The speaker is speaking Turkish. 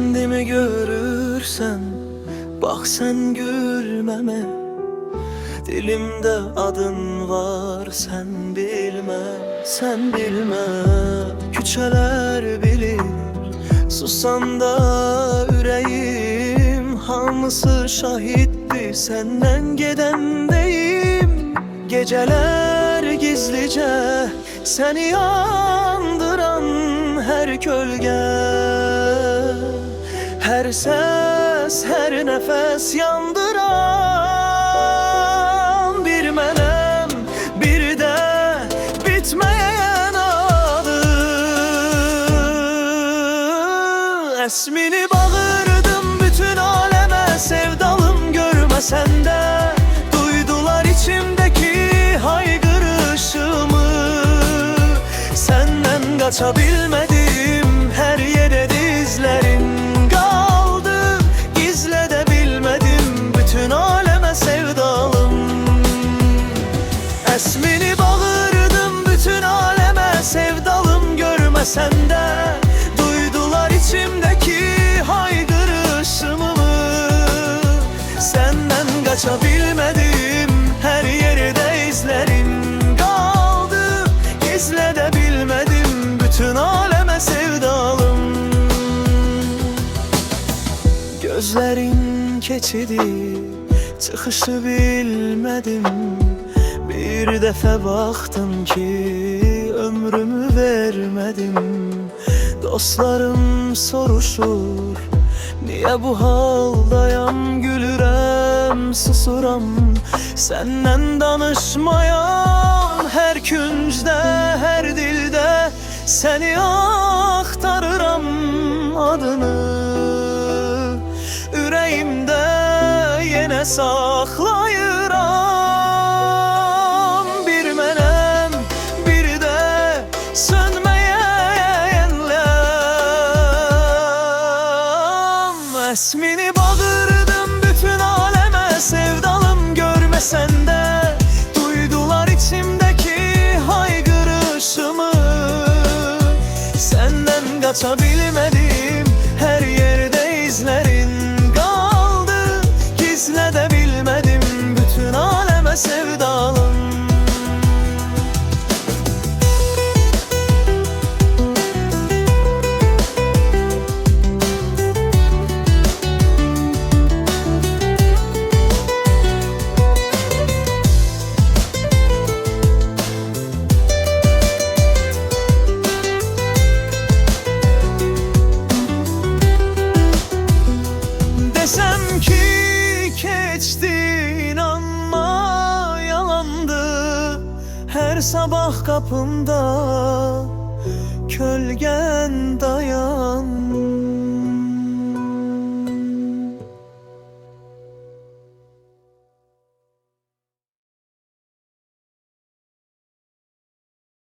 Kendimi görürsen bak sen gülmeme. Dilimde adın var sen bilme, sen bilme. Küçeler bilir susan da yüreğim. Hamısı şahittir senden gedendeyim. Geceler gizlice seni yandıran her gölge, her ses, her nefes yandıran bir menem, bir de bitmeyen adı. Esmini bağırdım bütün aleme, sevdalım görmesen de. Duydular içimdeki haykırışımı. Senden kaçabilmedim, her yere dizlerin kaldı. Gizle de bilmedim, bütün aleme sevdalım. Esmini bağırdım bütün aleme, sevdalım görmesen de. Duydular içimdeki haykırışımı. Senden kaçabilmedim, her yerde izlerin kaldı. Gizle de bilmedim, bütün aleme sevdalım. Gözlerin keçidi, çıkışı bilmedim. Bir defa baktım ki ömrümü vermedim. Dostlarım soruşur, niye bu haldayam? Gülürem, susuram, senden danışmayan. Her küncde, her dilde seni aktarıram adını. Yüreğimde yine saklayıram bir menem, bir de sönmeyen lem. Esmini bağırdım bütün aleme, sevdalım görmesen de. Duydular içimdeki haykırışımı. Senden kaçabilmedim, her yerde izlerin kaldı. Gizle de bilmedim, bütün aleme sevdalım. Desem ki geçti inanma, yalandı. Her sabah kapımda kölgen dayandı.